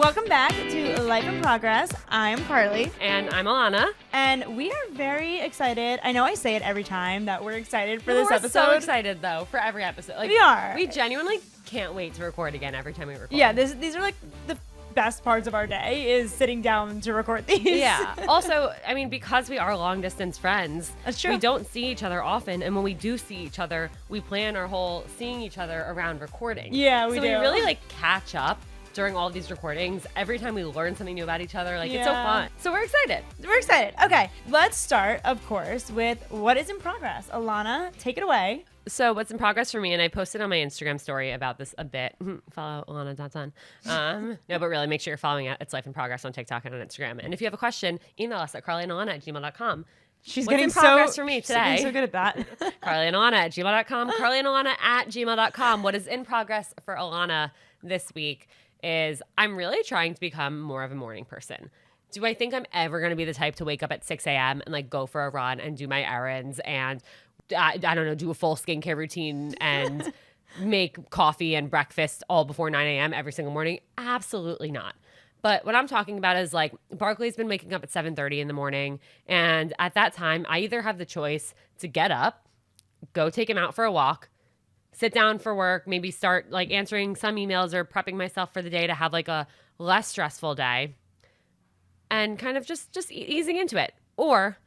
Welcome back to Life in Progress. I'm Carly. And I'm Ilana. And we are very excited. I know I say it every time that we're excited for this we're episode. So excited, though, for every episode. We are. We genuinely can't wait to record again every time we record. Yeah, these are like the best parts of our day is sitting down to record these. Yeah. Also, I mean, because we are long distance friends, that's true. We don't see each other often. And when we do see each other, we plan our whole seeing each other around recording. Yeah, we do. So we really like catch up during all of these recordings. Every time we learn something new about each other, it's so fun. So we're excited. We're excited. Okay, let's start, of course, with what is in progress. Ilana, take it away. So what's in progress for me, and I posted on my Instagram story about this a bit. Follow Ilana.Dunn. No, but really, make sure you're following it. It's Life in Progress on TikTok and on Instagram. And if you have a question, email us at carlyandilana@gmail.com. She's What's getting in progress for me she's today? getting so good at that. carlyandilana@gmail.com. carlyandilana@gmail.com. What is in progress for Ilana this week is I'm really trying to become more of a morning person. Do I think I'm ever going to be the type to wake up at 6 a.m. and go for a run and do my errands and I don't know, do a full skincare routine and make coffee and breakfast all before 9 a.m. every single morning? Absolutely not. But what I'm talking about is Barkley's been waking up at 7:30 in the morning. And at that time, I either have the choice to get up, go take him out for a walk, sit down for work, maybe start answering some emails or prepping myself for the day to have a less stressful day and kind of just easing into it. Or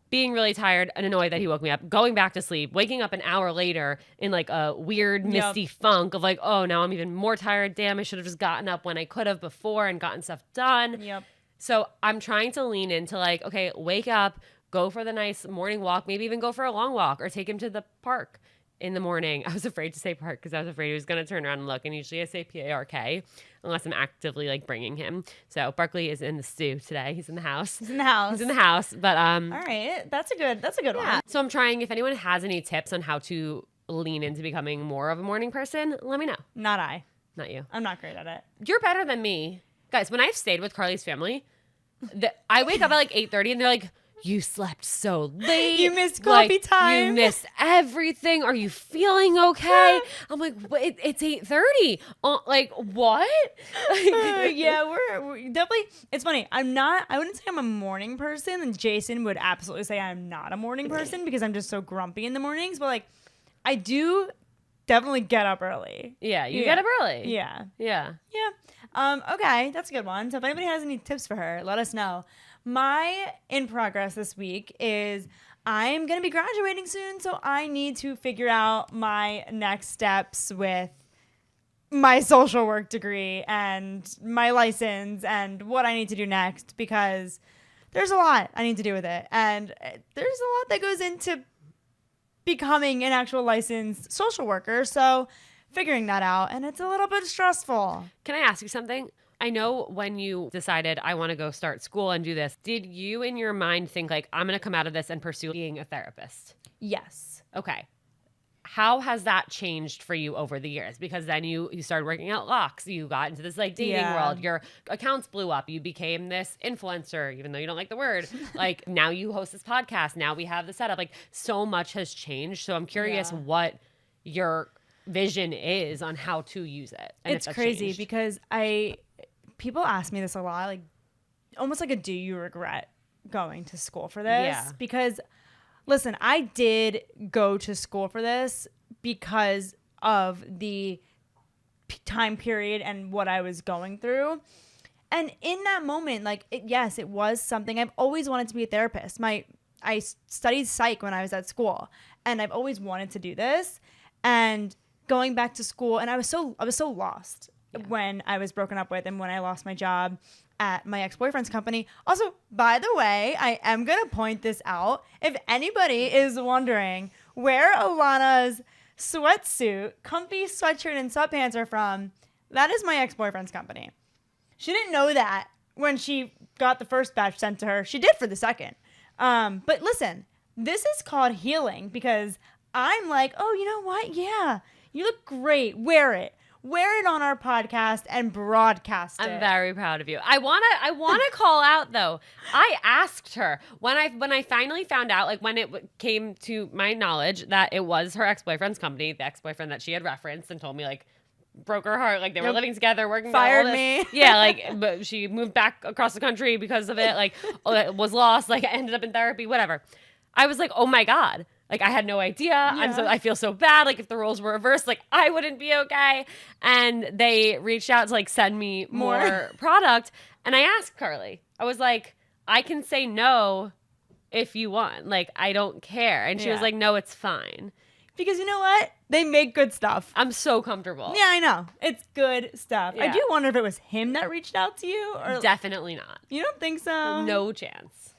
being really tired and annoyed that he woke me up, going back to sleep, waking up an hour later in a weird, misty funk of oh, now I'm even more tired. Damn, I should have just gotten up when I could have before and gotten stuff done. Yep. So I'm trying to lean into okay, wake up, go for the nice morning walk, maybe even go for a long walk or take him to the park in the morning. I was afraid to say park because I was afraid he was going to turn around and look. And usually I say PARK unless I'm actively bringing him. So Barkley is in the stew today. He's in the house. He's in the house. He's in the house. But all right, that's a good one. So I'm trying. If anyone has any tips on how to lean into becoming more of a morning person, let me know. Not I. Not you. I'm not great at it. You're better than me, guys. When I've stayed with Carly's family, I wake up at 8:30 and they're like, you slept so late. You missed coffee time. You missed everything. Are you feeling okay? I'm like, it's 8:30. What? Yeah, we're definitely. It's funny. I wouldn't say I'm a morning person, and Jason would absolutely say I'm not a morning person because I'm just so grumpy in the mornings. But I do definitely get up early. Yeah, you get up early. Yeah. Yeah. Okay, that's a good one. So if anybody has any tips for her, let us know. My in progress this week is I'm going to be graduating soon, so I need to figure out my next steps with my social work degree and my license and what I need to do next because there's a lot I need to do with it. And there's a lot that goes into becoming an actual licensed social worker, so figuring that out, and it's a little bit stressful. Can I ask you something? I know when you decided I want to go start school and do this, did you in your mind think I'm going to come out of this and pursue being a therapist? Yes. Okay. How has that changed for you over the years? Because then you started working at Locks. You got into this dating world. Your accounts blew up. You became this influencer, even though you don't like the word. Now you host this podcast. Now we have the setup. So much has changed. So I'm curious what your vision is on how to use it. And it's crazy because people ask me this a lot, almost do you regret going to school for this? Yeah. Because, listen, I did go to school for this because of the time period and what I was going through. And in that moment, yes, it was something. I've always wanted to be a therapist. I studied psych when I was at school, and I've always wanted to do this. And going back to school, and I was so lost. Yeah. When I was broken up with and when I lost my job at my ex-boyfriend's company. Also, by the way, I am going to point this out. If anybody is wondering where Ilana's sweatsuit, comfy sweatshirt, and sweatpants are from, that is my ex-boyfriend's company. She didn't know that when she got the first batch sent to her. She did for the second. But listen, this is called healing because I'm oh, you know what? Yeah, you look great. Wear it. Wear it on our podcast and broadcast it. I'm very proud of you. I wanna call out though. I asked her when I finally found out, when it came to my knowledge that it was her ex-boyfriend's company, the ex-boyfriend that she had referenced and told me broke her heart. Like they were Yep. living together, working Fired together, all me. this. Yeah, like but she moved back across the country because of it. Like was lost. Like ended up in therapy. Whatever. I was like, oh my god. Like I had no idea. I feel so bad. Like if the roles were reversed, like I wouldn't be okay. And they reached out to like send me more product. And I asked Carly. I was like, I can say no if you want. Like I don't care. And she was like, no, it's fine. Because you know what? They make good stuff. I'm so comfortable. Yeah, I know. It's good stuff. Yeah. I do wonder if it was him that reached out to you. Or Definitely not. You don't think so? No chance.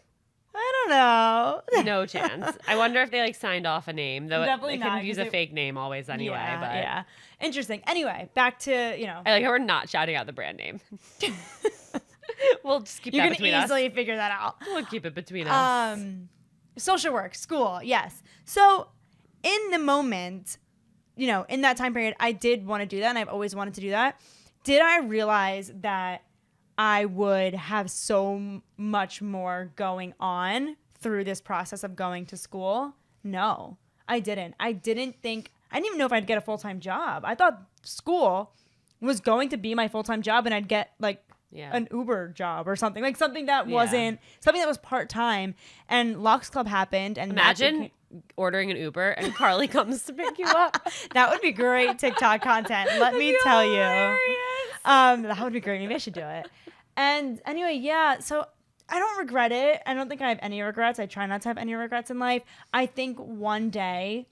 I don't know. No chance. I wonder if they like signed off a name. Though Definitely they not. couldn't use a fake name always anyway. Yeah. Interesting. Anyway, back to, I like how we're not shouting out the brand name. We'll just keep you that can between us. easily figure that out. We'll keep it between us. Social work, school, yes. So in the moment, in that time period, I did want to do that, and I've always wanted to do that. Did I realize that I would have so much more going on through this process of going to school? No, I didn't. I didn't even know if I'd get a full-time job. I thought school was going to be my full-time job, and I'd get like an Uber job or something, like something that wasn't something that was part-time. And Locks Club happened, and imagine ordering an Uber and Carly comes to pick you up. That would be great TikTok content. Let me tell you. That would be great. Maybe I should do it. And anyway, so I don't regret it. I don't think I have any regrets. I try not to have any regrets in life. I think one day,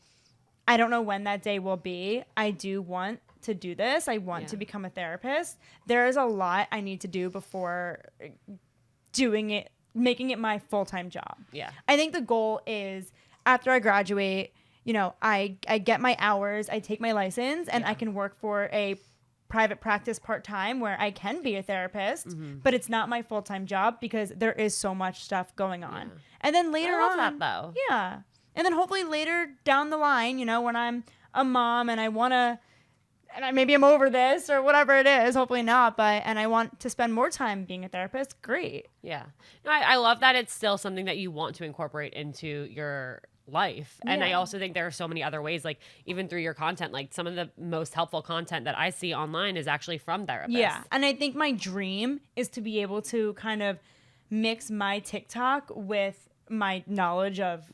I don't know when that day will be, I do want to do this. I want to become a therapist. There is a lot I need to do before doing it, making it my full-time job. Yeah. I think the goal is after I graduate, I get my hours, I take my license, and I can work for a private practice part-time where I can be a therapist, but it's not my full-time job because there is so much stuff going on. Yeah. And then later I love that though. Yeah. And then hopefully later down the line, when I'm a mom and I want to, and maybe I'm over this or whatever it is, hopefully not, and I want to spend more time being a therapist, great. Yeah. No, I love that it's still something that you want to incorporate into your life. And I also think there are so many other ways, like even through your content, like some of the most helpful content that I see online is actually from therapists. Yeah. And I think my dream is to be able to kind of mix my TikTok with my knowledge of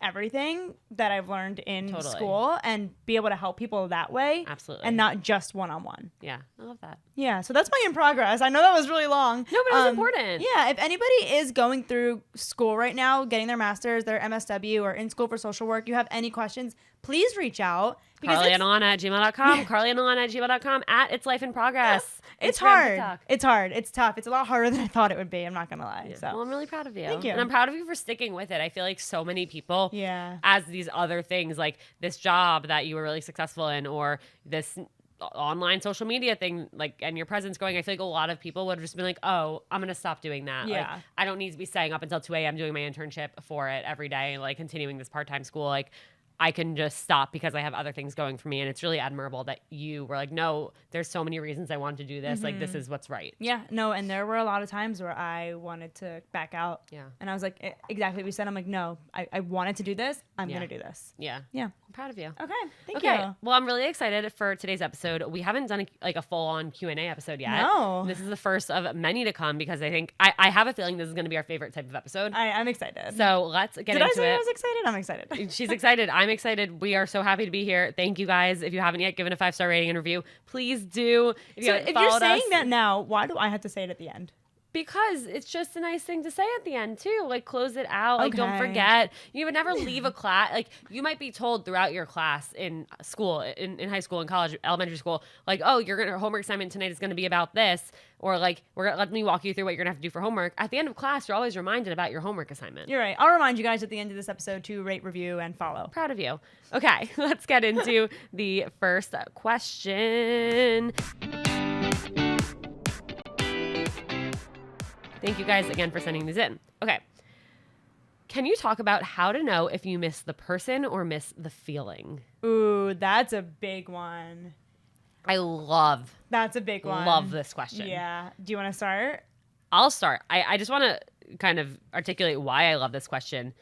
everything that I've learned in school and be able to help people that way. Absolutely. And not just one-on-one. Yeah. I love that. Yeah. So that's my in progress. I know that was really long. No, but it was important. Yeah. If anybody is going through school right now, getting their master's, their MSW, or in school for social work, you have any questions, please reach out. Carly and Ilana at gmail.com. Carly and Ilana at gmail.com at It's Life in Progress. It's hard. TikTok. It's hard. It's tough. It's a lot harder than I thought it would be. I'm not going to lie. Yeah. So. Well, I'm really proud of you. Thank you. And I'm proud of you for sticking with it. I feel like so many people, as these other things, like this job that you were really successful in, or this online social media thing, like, and your presence going, I feel like a lot of people would have just been like, oh, I'm going to stop doing that. Yeah. Like, I don't need to be staying up until 2 a.m. doing my internship for it every day and like continuing this part-time school. Like, I can just stop because I have other things going for me. And it's really admirable that you were like, no, there's so many reasons I want to do this. Like, this is what's right. Yeah, no, and there were a lot of times where I wanted to back out. Yeah. And I was like, exactly what you said. I'm like, no, I wanted to do this. I'm going to do this. Yeah. Yeah. I'm proud of you. Okay. Thank you. Well, I'm really excited for today's episode. We haven't done a full-on Q&A episode yet. No. This is the first of many to come because I think, I have a feeling this is going to be our favorite type of episode. I'm excited. So let's get into it. Did I say I was excited? I'm excited. She's excited. I'm excited. We are so happy to be here. Thank you guys. If you haven't yet given a 5-star rating and review, please do. If you're saying that now, why do I have to say it at the end? Because it's just a nice thing to say at the end too. Like, close it out. Like, don't forget. You would never leave a class. Like, you might be told throughout your class in school, in high school, in college, elementary school, like, oh, your homework assignment tonight is going to be about this, or like, let me walk you through what you're gonna have to do for homework. At the end of class, you're always reminded about your homework assignment. You're right. I'll remind you guys at the end of this episode to rate, review, and follow. Proud of you. Okay, let's get into the first question. Thank you guys again for sending these in. Okay. Can you talk about how to know if you miss the person or miss the feeling? Ooh, that's a big one. That's a big one. Love this question. Yeah. Do you want to start? I'll start. I just want to kind of articulate why I love this question.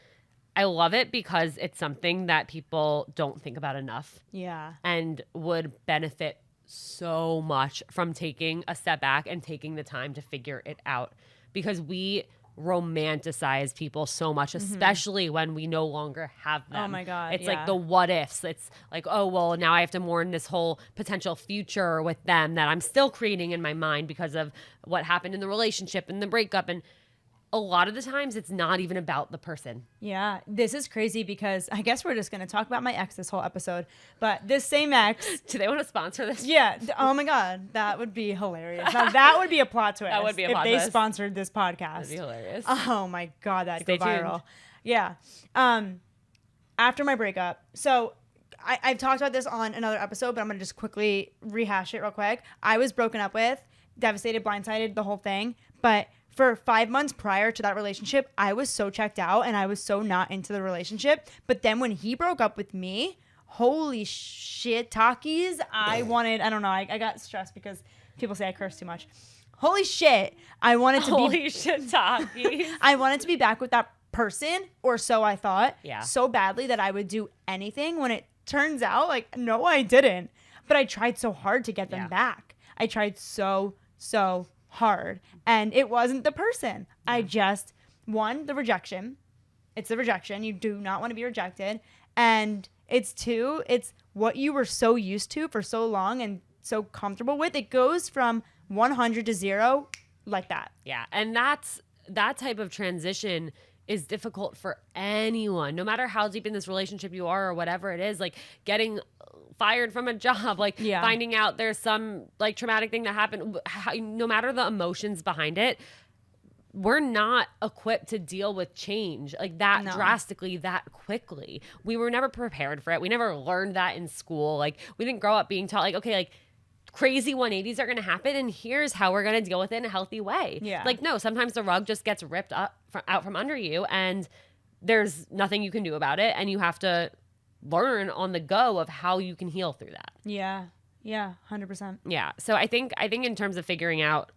I love it because it's something that people don't think about enough. Yeah. And would benefit so much from taking a step back and taking the time to figure it out, because we romanticize people so much, especially when we no longer have them. Oh my God. It's yeah. like the what ifs. It's like, oh, well, now I have to mourn this whole potential future with them that I'm still creating in my mind because of what happened in the relationship and the breakup. And a lot of the times it's not even about the person. Yeah, this is crazy because I guess we're just going to talk about my ex this whole episode. But this same ex. Do they want to sponsor this? Yeah. Oh my God. That would be hilarious. Now, that would be a plot twist. That would be a plot if twist. they sponsored this podcast. That'd be hilarious. Oh my God. That'd Stay go viral. tuned. Yeah. After my breakup. So I've talked about this on another episode, but I'm going to just quickly rehash it real quick. I was broken up with, devastated, blindsided, the whole thing. But for 5 months prior to that relationship, I was so checked out and I was so not into the relationship. But then when he broke up with me, holy shit, talkies, I don't know, I got stressed because people say I curse too much. Holy shit, I wanted to Holy shit, talkies. I wanted to be back with that person, or so I thought, Yeah. so badly that I would do anything, when it turns out, like, no, I didn't. But I tried so hard to get them Yeah. back. I tried so hard, and it wasn't the person. I just, one, the rejection. It's the rejection. You do not want to be rejected. And it's two, it's what you were so used to for so long and so comfortable with. It goes from 100 to 0 like that. Yeah. And that type of transition is difficult for anyone, no matter how deep in this relationship you are or whatever it is, like getting fired from a job, like Yeah. finding out there's some like traumatic thing that happened, no matter the emotions behind it, we're not equipped to deal with change like that drastically, that quickly. We were never prepared for it. We never learned that in school. Like we didn't grow up being taught like, okay, like crazy 180s are going to happen and here's how we're going to deal with it in a healthy way. Yeah. Like, no, sometimes the rug just gets ripped out from under you and there's nothing you can do about it. And you have to learn on the go of how you can heal through that. Yeah. Yeah. 100%. Yeah. So I think in terms of figuring out,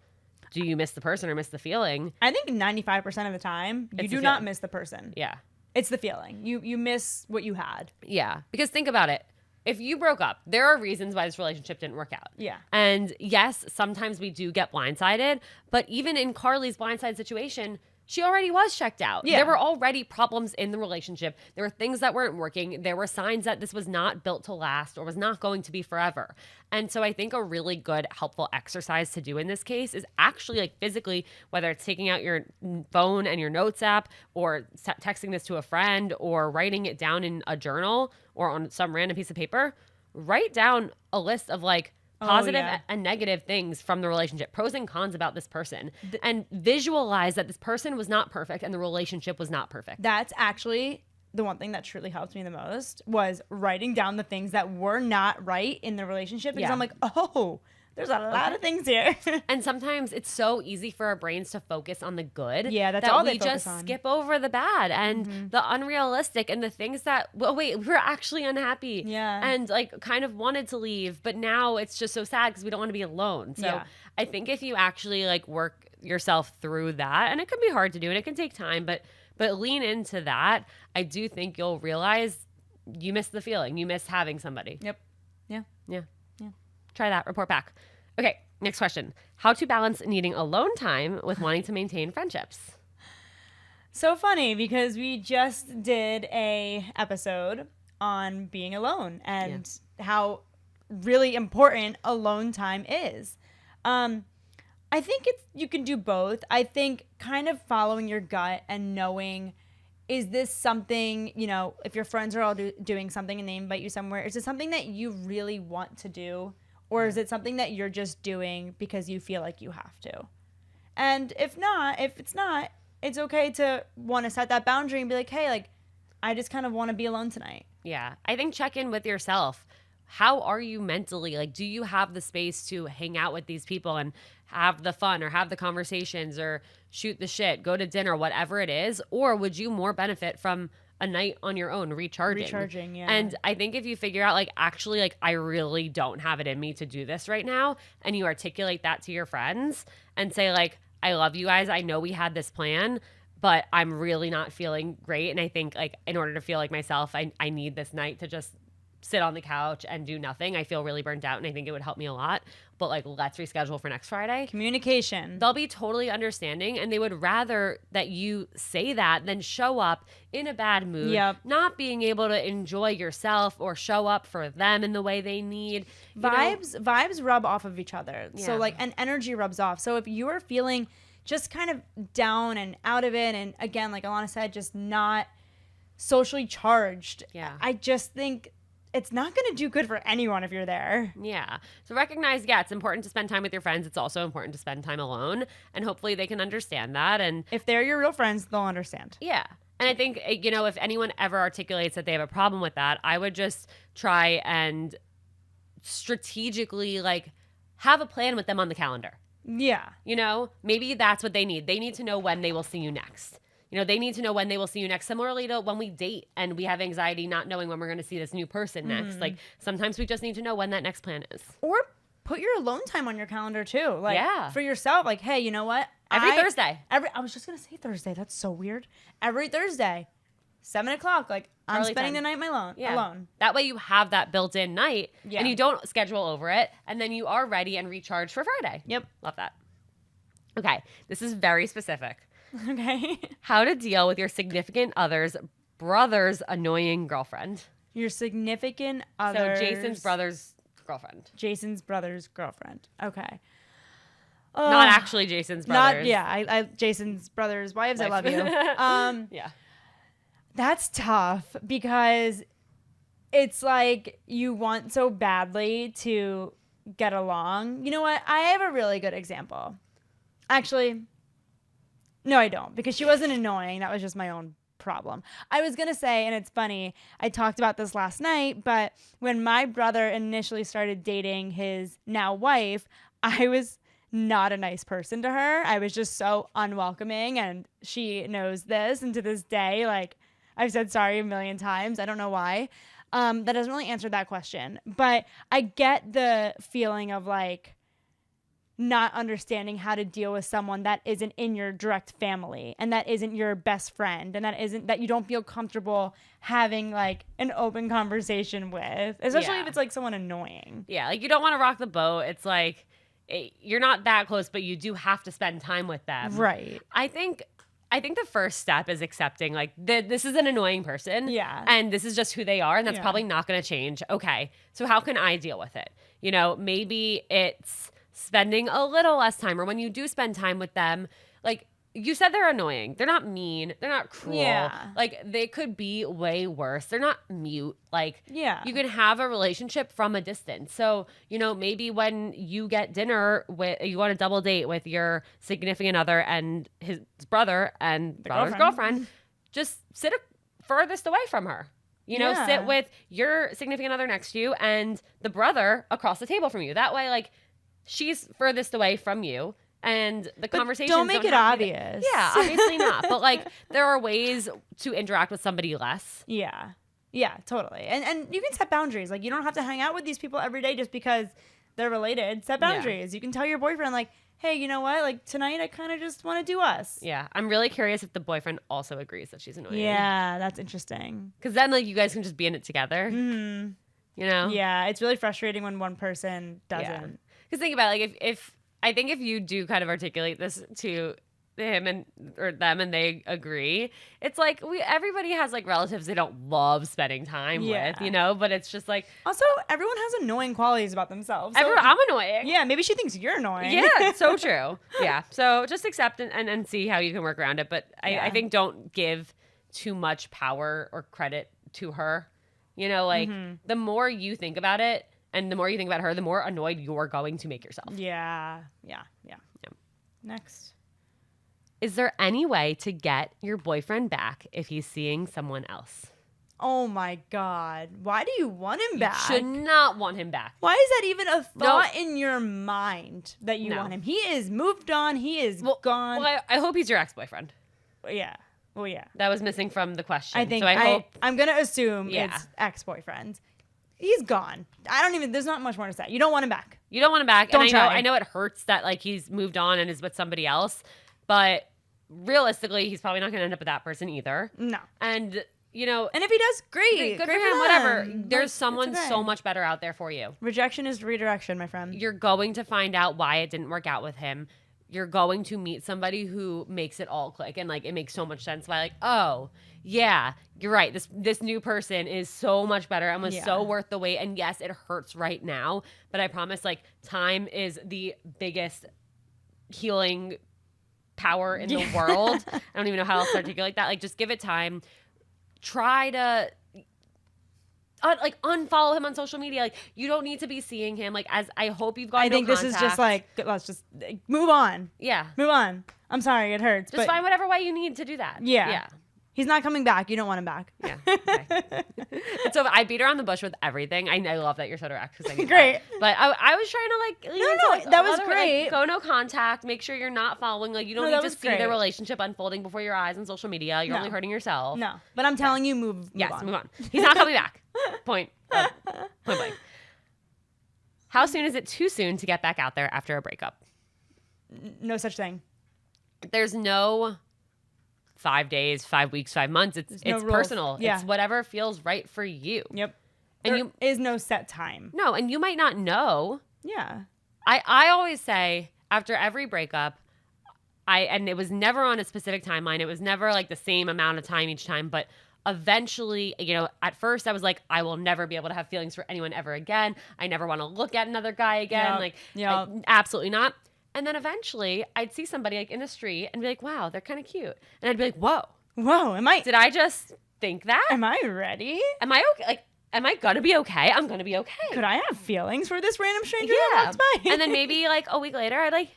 do you miss the person or miss the feeling? I think 95% of the time, you It's do the not feeling. miss the person. Yeah. It's the feeling. You miss what you had. Yeah. Because think about it. If you broke up, there are reasons why this relationship didn't work out. Yeah. And yes, sometimes we do get blindsided, but even in Carly's blindside situation, she already was checked out. Yeah. There were already problems in the relationship. There were things that weren't working. There were signs that this was not built to last or was not going to be forever. And so I think a really good, helpful exercise to do in this case is actually like physically, whether it's taking out your phone and your notes app or texting this to a friend or writing it down in a journal or on some random piece of paper, write down a list of like positive and negative things from the relationship, pros and cons about this person, and visualize that this person was not perfect and the relationship was not perfect. That's actually the one thing that truly helped me the most, was writing down the things that were not right in the relationship. Because Yeah. I'm like, oh, there's a lot of things here. And sometimes it's so easy for our brains to focus on the good. Yeah, that's that all we they focus just on. skip over the bad and the unrealistic and the things that, well, wait, we were actually unhappy. Yeah. And like kind of wanted to leave, but now it's just so sad because we don't want to be alone. So Yeah. I think if you actually like work yourself through that, and it can be hard to do and it can take time, but lean into that, I do think you'll realize you miss the feeling. You miss having somebody. Yep. Yeah. Yeah. Yeah. Try that. Report back. Okay. Next question. How to balance needing alone time with wanting to maintain friendships? So funny because we just did a episode on being alone and how really important alone time is. I think you can do both. I think kind of following your gut and knowing, is this something, if your friends are all doing something and they invite you somewhere, is it something that you really want to do? Or is it something that you're just doing because you feel like you have to? And if it's not, it's okay to want to set that boundary and be like, hey, like, I just kind of want to be alone tonight. Yeah. I think check in with yourself. How are you mentally? Like, do you have the space to hang out with these people and have the fun or have the conversations or shoot the shit, go to dinner, whatever it is? Or would you more benefit from a night on your own recharging? Yeah. And I think if you figure out like, actually, like, I really don't have it in me to do this right now, and you articulate that to your friends and say like, I love you guys, I know we had this plan, but I'm really not feeling great, and I think like in order to feel like myself, I need this night to just sit on the couch and do nothing. I feel really burnt out and I think it would help me a lot. But like, let's reschedule for next Friday. Communication. They'll be totally understanding and they would rather that you say that than show up in a bad mood, not being able to enjoy yourself or show up for them in the way they need. Vibes rub off of each other. Yeah. So like, and energy rubs off. So if you are feeling just kind of down and out of it, and again, like Ilana said, just not socially charged, I just think it's not going to do good for anyone if you're there. Yeah. So recognize, it's important to spend time with your friends. It's also important to spend time alone. And hopefully they can understand that. And if they're your real friends, they'll understand. Yeah. And I think, if anyone ever articulates that they have a problem with that, I would just try and strategically, like, have a plan with them on the calendar. Yeah. Maybe that's what they need. They need to know when they will see you next. They need to know when they will see you next. Similarly to when we date and we have anxiety not knowing when we're going to see this new person next. Like, sometimes we just need to know when that next plan is. Or put your alone time on your calendar too. Like, for yourself. Like, hey, you know what? Every Thursday. I was just going to say Thursday. That's so weird. Every Thursday, 7:00. Like, I'm spending the night alone. That way you have that built-in night and you don't schedule over it. And then you are ready and recharged for Friday. Yep. Love that. Okay. This is very specific. Okay. How to deal with your significant other's brother's annoying girlfriend. Your significant other. So Jason's brother's girlfriend. Jason's brother's girlfriend. Okay. Not actually Jason's brother's. Jason's brother's wives. Wife. I love you. Yeah. That's tough because it's like you want so badly to get along. You know what? I have a really good example. Actually, no, I don't, because she wasn't annoying. That was just my own problem. I was going to say, and it's funny, I talked about this last night, but when my brother initially started dating his now wife, I was not a nice person to her. I was just so unwelcoming, and she knows this. And to this day, like, I've said sorry a million times. I don't know why. That doesn't really answer that question. But I get the feeling of, like, not understanding how to deal with someone that isn't in your direct family and that isn't your best friend and that you don't feel comfortable having like an open conversation with, especially if it's like someone annoying. Yeah, like you don't want to rock the boat. It's like you're not that close, but you do have to spend time with them. Right. I think the first step is accepting like this is an annoying person. Yeah. And this is just who they are, and that's probably not going to change. Okay, so how can I deal with it? Maybe it's spending a little less time, or when you do spend time with them, like you said, they're annoying. They're not mean. They're not cruel. Yeah. Like they could be way worse. They're not mute. Like you can have a relationship from a distance. So, maybe when you get dinner you want a double date with your significant other and his brother and brother's girlfriend, just sit furthest away from her. Sit with your significant other next to you and the brother across the table from you. That way, like, she's furthest away from you, and the conversations don't make it obvious. Yeah, obviously not. But like, there are ways to interact with somebody less. Yeah, totally. And you can set boundaries. Like, you don't have to hang out with these people every day just because they're related. Set boundaries. You can tell your boyfriend, like, hey, you know what? Like, tonight I kind of just want to do us. Yeah, I'm really curious if the boyfriend also agrees that she's annoying. Yeah, that's interesting. Because then, like, you guys can just be in it together. Mm-hmm. Yeah, it's really frustrating when one person doesn't. Because think about it, like if you do kind of articulate this to him or them and they agree, it's like everybody has like relatives they don't love spending time with, but it's just like, also everyone has annoying qualities about themselves. So, I'm annoying. Yeah, maybe she thinks you're annoying. Yeah, it's so true. Yeah, so just accept and see how you can work around it. But I think don't give too much power or credit to her. The more you think about it, and the more you think about her, the more annoyed you're going to make yourself. Yeah. Next. Is there any way to get your boyfriend back if he's seeing someone else? Oh my God. Why do you want him back? You should not want him back. Why is that even a thought in your mind that you want him? He is moved on. He is gone. Well, I hope he's your ex-boyfriend. Yeah. Well, yeah. That was missing from the question. I think so I hope. I'm going to assume it's ex-boyfriend. He's gone. There's not much more to say. You don't want him back. You don't want him back. Don't try. I know it hurts that like he's moved on and is with somebody else, but realistically, he's probably not going to end up with that person either. No. And you know, And if he does, great. good Great for him, them. whatever. Like, There's it's someone okay. so much better out there for you. Rejection is redirection, my friend. You're going to find out why it didn't work out with him. You're going to meet somebody who makes it all click, and like it makes so much sense. Why, like, oh yeah, you're right. This new person is so much better and was so worth the wait. And yes, it hurts right now, but I promise, like, time is the biggest healing power in the world. I don't even know how else to articulate that. Like, just give it time. Try to like unfollow him on social media. Like, you don't need to be seeing him. Like, as I hope you've got. I think this is just like, let's just move on. Yeah, move on. I'm sorry, it hurts. Just find whatever way you need to do that. Yeah. He's not coming back. You don't want him back. Yeah. Okay. So I beat her on the bush with everything. I love that you're so direct. Great. That. But I was trying to like. No, that was great. Like, go no contact. Make sure you're not following. Like, you don't need to see the relationship unfolding before your eyes on social media. You're only hurting yourself. No, but I'm telling you, move on. He's not coming back. Point blank. How soon is it too soon to get back out there after a breakup? No such thing. There's no 5 days, 5 weeks, 5 months. It's personal. Yeah. It's whatever feels right for you. Yep. And there is no set time. No, and you might not know. Yeah. I always say after every breakup, and it was never on a specific timeline. It was never like the same amount of time each time, but eventually, you know, at first I was like, I will never be able to have feelings for anyone ever again. I never want to look at another guy again. Absolutely not. And then eventually I'd see somebody like in the street and be like, wow, they're kind of cute. And I'd be like, whoa, did I just think that? Am I ready? Am I okay? Like, am I going to be okay? I'm going to be okay. Could I have feelings for this random stranger? Yeah. And then maybe like a week later, I'd like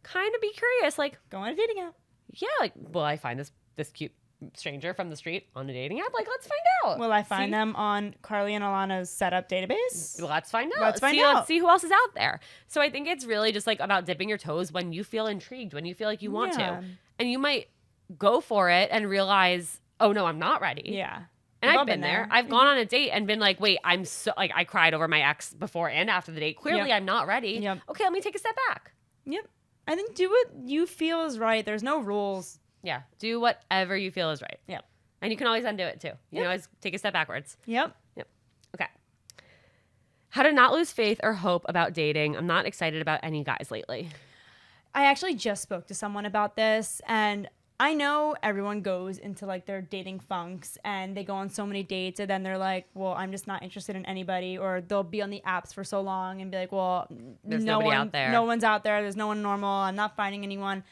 kind of be curious, like, go on a dating app. Yeah. Like, will I find this cute stranger from the street on a dating app? Like, let's find out. Will I find them on Carly and Ilana's setup database? Let's find out. Let's see who else is out there. So I think it's really just like about dipping your toes when you feel intrigued, when you feel like you want to. And you might go for it and realize, oh no, I'm not ready. Yeah. And I've been there. I've gone on a date and been like, wait, I'm so, like, I cried over my ex before and after the date. Clearly I'm not ready. Yep. Okay, let me take a step back. Yep. I think do what you feel is right. There's no rules. Yeah. Do whatever you feel is right. Yep. And you can always undo it too. You can always take a step backwards. Yep. Okay. How to not lose faith or hope about dating. I'm not excited about any guys lately. I actually just spoke to someone about this, and I know everyone goes into like their dating funks and they go on so many dates and then they're like, well, I'm just not interested in anybody, or they'll be on the apps for so long and be like, well, there's nobody out there. No one's out there. There's no one normal. I'm not finding anyone.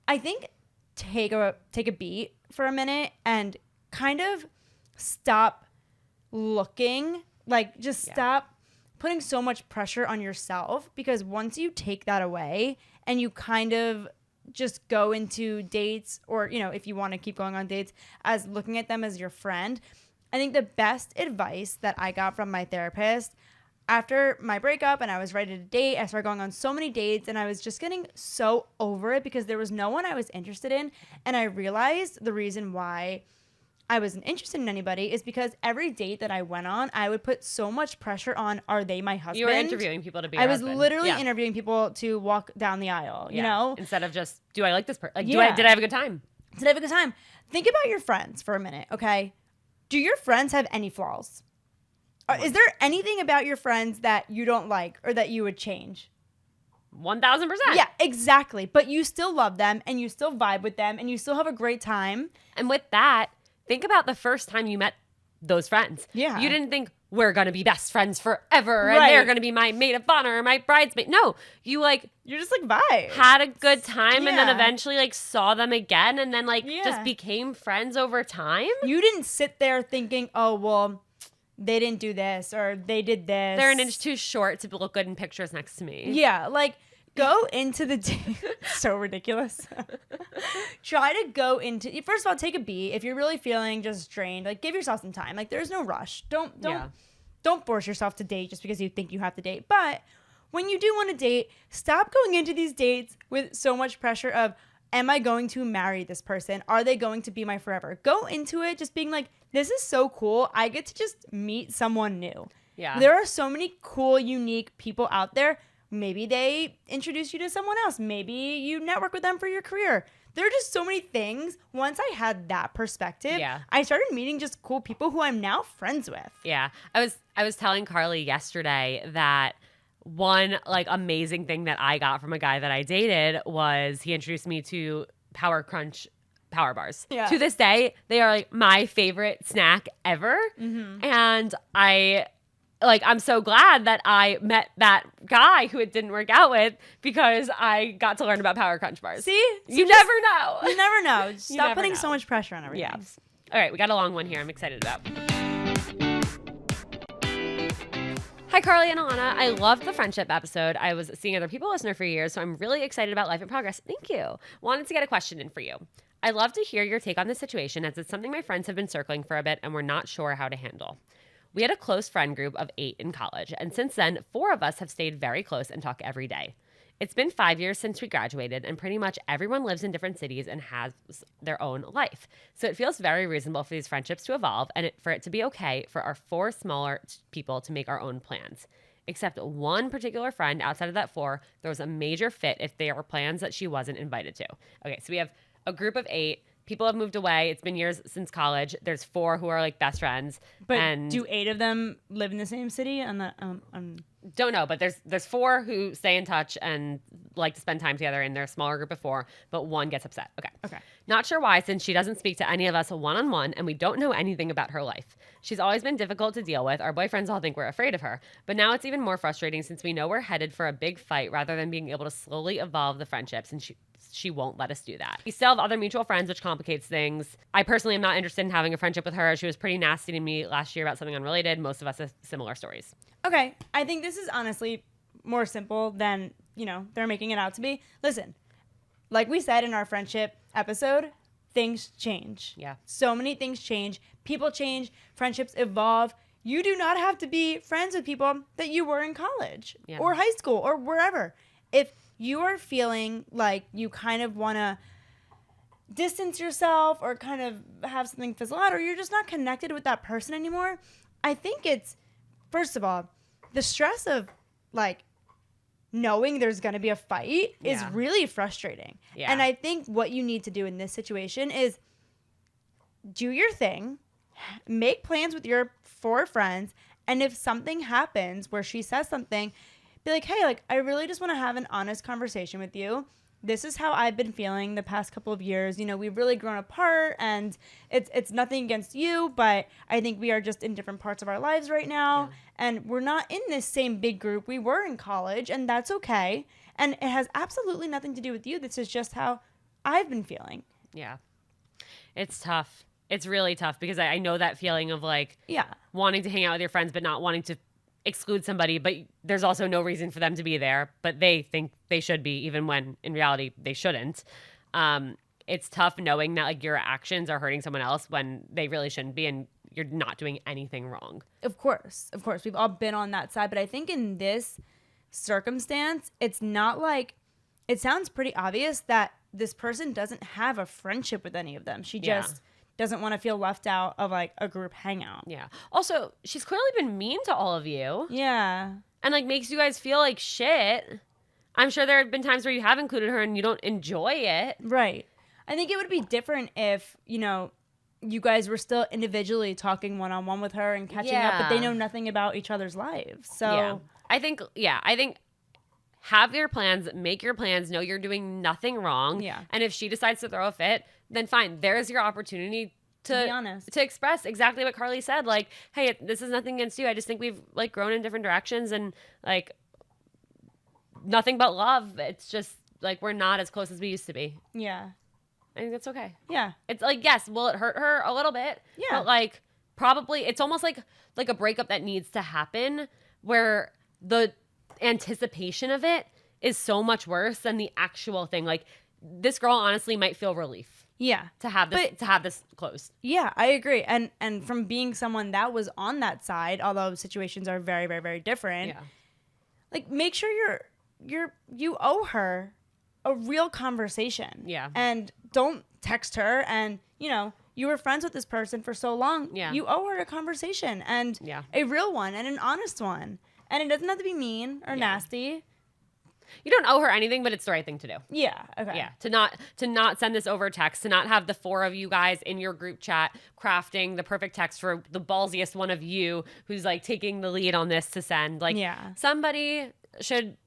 I think take a beat for a minute and kind of stop looking, like just stop putting so much pressure on yourself, because once you take that away and you kind of just go into dates, or, you know, if you want to keep going on dates, as looking at them as your friend. I think the best advice that I got from my therapist after my breakup and I was ready to date, I started going on so many dates and I was just getting so over it because there was no one I was interested in. And I realized the reason why I wasn't interested in anybody is because every date that I went on, I would put so much pressure on, are they my husband? You were interviewing people to be your husband. I was literally interviewing people to walk down the aisle, you know? Instead of just, do I like this person? Like, did I have a good time? Did I have a good time? Think about your friends for a minute, okay? Do your friends have any flaws? Is there anything about your friends that you don't like or that you would change? 1,000%. Yeah, exactly. But you still love them and you still vibe with them and you still have a great time. And with that, think about the first time you met those friends. Yeah. You didn't think, we're going to be best friends forever and they're going to be my maid of honor or my bridesmaid. No, you're just like vibe. Had a good time and then eventually like saw them again and then like just became friends over time. You didn't sit there thinking, oh, well, they didn't do this or they did this. They're an inch too short to look good in pictures next to me. Yeah, like go into the date. So ridiculous. Try to go into, first of all, take a beat. If you're really feeling just drained, like give yourself some time. Like there's no rush. Don't force yourself to date just because you think you have to date. But when you do want to date, stop going into these dates with so much pressure of, am I going to marry this person? Are they going to be my forever? Go into it just being like, this is so cool. I get to just meet someone new. Yeah. There are so many cool, unique people out there. Maybe they introduce you to someone else. Maybe you network with them for your career. There are just so many things. Once I had that perspective, I started meeting just cool people who I'm now friends with. Yeah. I was telling Carly yesterday that one like amazing thing that I got from a guy that I dated was he introduced me to Power Crunch Power Bars. Yeah. To this day, they are like my favorite snack ever. And I'm so glad that I met that guy who it didn't work out with because I got to learn about Power Crunch bars. See? You never know. You never know. Stop never putting know. so much pressure on everything. Yeah. All right, we got a long one here I'm excited about. Hi, Carly and Ilana. I loved the friendship episode. I was seeing other people listener for years, so I'm really excited about Life in Progress. Thank you. Wanted to get a question in for you. I'd love to hear your take on this situation as it's something my friends have been circling for a bit and we're not sure how to handle. We had a close friend group of 8 in college, and since then, 4 of us have stayed very close and talk every day. It's been 5 years since we graduated, and pretty much everyone lives in different cities and has their own life. So it feels very reasonable for these friendships to evolve and for it to be okay for our 4 smaller people to make our own plans. Except one particular friend outside of that 4, there was a major fit if they were plans that she wasn't invited to. Okay, so we have a group of 8. People have moved away. It's been years since college. There's 4 who are like best friends. But do 8 of them live in the same city? Don't know, but there's 4 who stay in touch and like to spend time together in their smaller group of 4, but one gets upset. Okay. Not sure why, since she doesn't speak to any of us one-on-one and we don't know anything about her life. She's always been difficult to deal with. Our boyfriends all think we're afraid of her, but now it's even more frustrating since we know we're headed for a big fight rather than being able to slowly evolve the friendships, and she won't let us do that. We still have other mutual friends, which complicates things. I personally am not interested in having a friendship with her. She was pretty nasty to me last year about something unrelated. Most of us have similar stories. Okay, I think this is honestly more simple than, they're making it out to be. Listen, like we said in our friendship episode, things change. Yeah. So many things change. People change. Friendships evolve. You do not have to be friends with people that you were in college or high school or wherever. If you are feeling like you kind of want to distance yourself or kind of have something fizzle out, or you're just not connected with that person anymore, I think it's, first of all, the stress of like knowing there's going to be a fight is really frustrating. Yeah. And I think what you need to do in this situation is do your thing, make plans with your 4 friends, and if something happens where she says something, be like, hey, like, I really just want to have an honest conversation with you. This is how I've been feeling the past couple of years. We've really grown apart, and it's nothing against you, but I think we are just in different parts of our lives right now, and we're not in this same big group we were in college, and that's okay. And it has absolutely nothing to do with you. This is just how I've been feeling. Yeah. It's tough. It's really tough because I know that feeling of like wanting to hang out with your friends but not wanting to exclude somebody, but there's also no reason for them to be there, but they think they should be, even when in reality they shouldn't. It's tough knowing that like your actions are hurting someone else when they really shouldn't be, and you're not doing anything wrong. Of course. We've all been on that side, but I think in this circumstance, it's not like, it sounds pretty obvious that this person doesn't have a friendship with any of them. She just doesn't want to feel left out of like a group hangout. Yeah. Also, she's clearly been mean to all of you. Yeah. And like makes you guys feel like shit. I'm sure there have been times where you have included her and you don't enjoy it. Right. I think it would be different if, you guys were still individually talking one-on-one with her and catching up, but they know nothing about each other's lives. So I think have your plans, make your plans, know you're doing nothing wrong. Yeah. And if she decides to throw a fit, then fine. There's your opportunity to be honest, to express exactly what Carly said. Like, hey, this is nothing against you. I just think we've like grown in different directions and like nothing but love. It's just like we're not as close as we used to be. Yeah. I think that's okay. Yeah. It's like, yes, will it hurt her a little bit? Yeah. But like probably it's almost like a breakup that needs to happen where the anticipation of it is so much worse than the actual thing. Like this girl honestly might feel relief. Yeah. To have this closed. Yeah, I agree. And from being someone that was on that side, although situations are very, very, very different. Yeah. Like make sure you owe her a real conversation. Yeah. And don't text her and, you were friends with this person for so long. Yeah. You owe her a conversation and a real one and an honest one. And it doesn't have to be mean or nasty. You don't owe her anything, but it's the right thing to do. Yeah. Okay. Yeah, to not send this over text, to not have the 4 of you guys in your group chat crafting the perfect text for the ballsiest one of you who's like taking the lead on this to send. Like, somebody should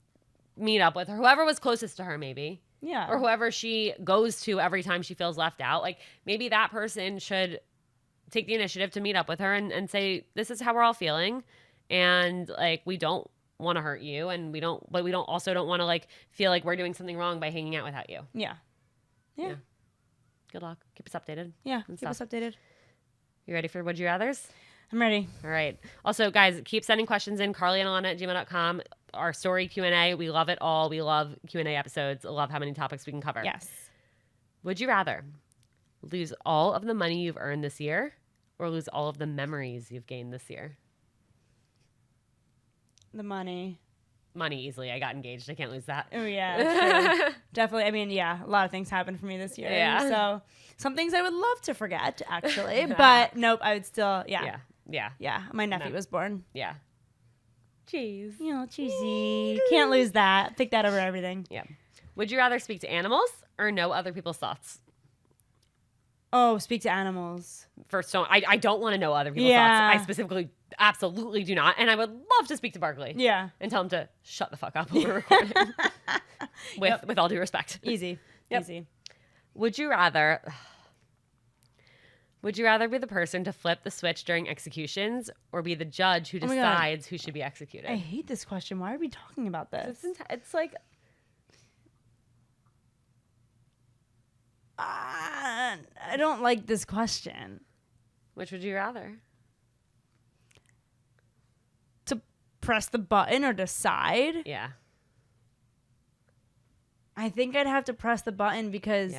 meet up with her, whoever was closest to her, maybe. Yeah. Or whoever she goes to every time she feels left out. Like, maybe that person should take the initiative to meet up with her and say, this is how we're all feeling. And like, we don't want to hurt you, and we don't also don't want to like feel like we're doing something wrong by hanging out without you. Yeah. Good luck. Keep us updated. Yeah. Keep us updated. You ready for Would You Rathers? I'm ready. All right. Also, guys, keep sending questions in. CarlyandAlana@gmail.com. Our story Q&A. We love it all. We love Q&A episodes. I love how many topics we can cover. Yes. Would you rather lose all of the money you've earned this year or lose all of the memories you've gained this year? The money. Money easily. I got engaged. I can't lose that. Oh, yeah. True. Definitely. I mean, yeah, a lot of things happened for me this year. Yeah. So some things I would love to forget, actually. But nope, I would still, Yeah. My nephew was born. Yeah. Cheese. You know, cheesy. Can't lose that. Pick that over everything. Yeah. Would you rather speak to animals or know other people's thoughts? Oh, speak to animals. First, I don't want to know other people's thoughts. I specifically absolutely do not. And I would love to speak to Barkley. Yeah. And tell him to shut the fuck up when we're recording. with all due respect. Easy. Yep. Easy. Would you rather be the person to flip the switch during executions or be the judge who decides who should be executed? I hate this question. Why are we talking about this? It's like... I don't like this question. Which would you rather? To press the button or decide? Yeah. I think I'd have to press the button because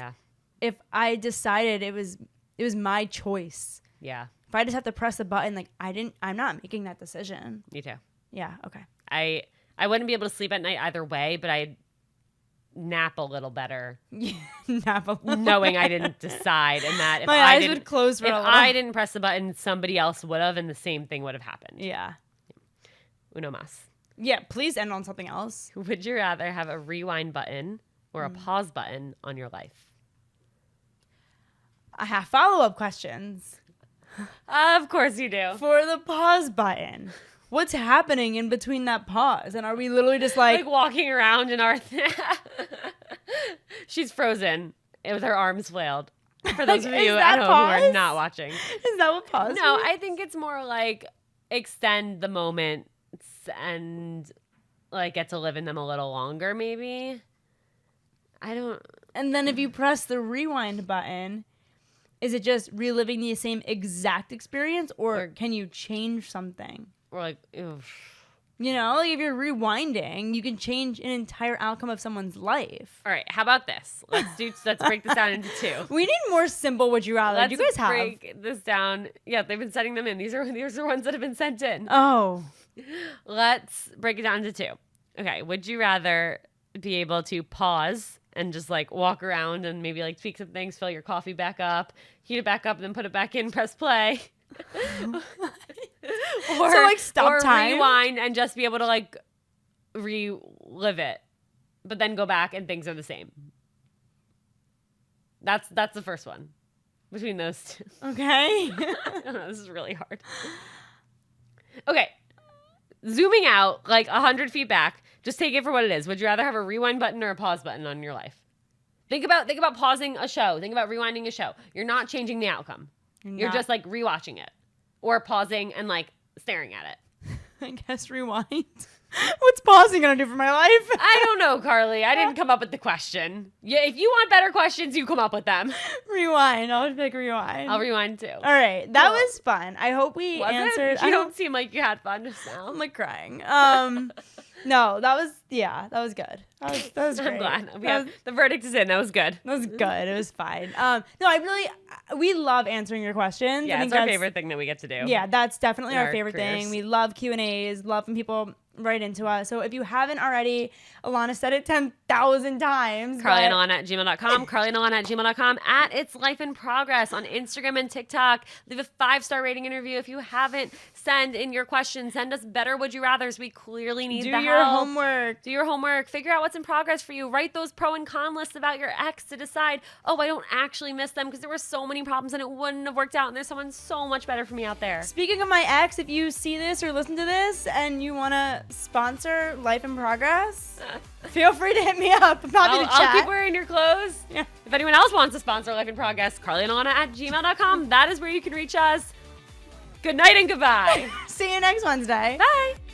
if I decided it was my choice. Yeah. If I just have to press the button, like I'm not making that decision. Me too. Yeah. Okay. I wouldn't be able to sleep at night either way, but I'd nap a little better. Nap a little. Knowing I didn't decide, and that if my eyes would close for a if little. I didn't press the button, somebody else would have, and the same thing would have happened. Yeah. Uno mas. Yeah. Please end on something else. Would you rather have a rewind button or a pause button on your life? I have follow-up questions. Of course you do. For the pause button. What's happening in between that pause? And are we literally just like walking around in our... She's frozen with her arms flailed. For those of you at home who are not watching. Is that what pause No, means? I think it's more like extend the moments and like get to live in them a little longer, maybe. I don't... And then if you press the rewind button, is it just reliving the same exact experience or can you change something? Or like, oof. You know, like if you're rewinding, you can change an entire outcome of someone's life. All right, how about this? Let's break this down into 2. We need more simple would you rather. Do you guys have? Break this down. Yeah, they've been sending them in. These are ones that have been sent in. Oh. Let's break it down into 2. Okay, would you rather be able to pause and just like walk around and maybe like tweak some things, fill your coffee back up, heat it back up, and then put it back in, press play? Or, so like stop time, rewind, and just be able to like relive it, but then go back and things are the same. That's the first one between those 2. Okay. I don't know, this is really hard. Okay, zooming out like 100 feet back, just take it for what it is. Would you rather have a rewind button or a pause button on your life? Think about pausing a show. Think about rewinding a show. You're not changing the outcome. You're just like rewatching it or pausing and like staring at it. I guess rewind. What's pausing gonna do for my life? I don't know, Carly. I didn't come up with the question. Yeah, if you want better questions, you come up with them. Rewind. I'll pick rewind. I'll rewind too. All right, that was fun. I hope we answered. You don't seem like you had fun just now. I'm like crying. No, that was good. That was great. I'm glad. The verdict is in. That was good. That was good. It was fine. No, we love answering your questions. Yeah, it's our favorite thing that we get to do. Yeah, that's definitely our favorite careers. thing. We love Q&As, love when people right into us. So if you haven't already, Ilana said it 10,000 times. CarlyandAlana@gmail.com, CarlyandAlana@gmail.com, at It's Life in Progress on Instagram and TikTok. Leave a 5-star rating interview. If you haven't, send in your questions. Send us better Would You Rathers. We clearly need the help. Do your homework. Do your homework. Figure out what's in progress for you. Write those pro and con lists about your ex to decide, oh, I don't actually miss them because there were so many problems and it wouldn't have worked out and there's someone so much better for me out there. Speaking of my ex, if you see this or listen to this and you want to sponsor Life in Progress, feel free to hit me up. I'm happy to chat. I'll keep wearing your clothes. Yeah. If anyone else wants to sponsor Life in Progress, CarlyandAlana@gmail.com. That is where you can reach us. Good night and goodbye. See you next Wednesday. Bye.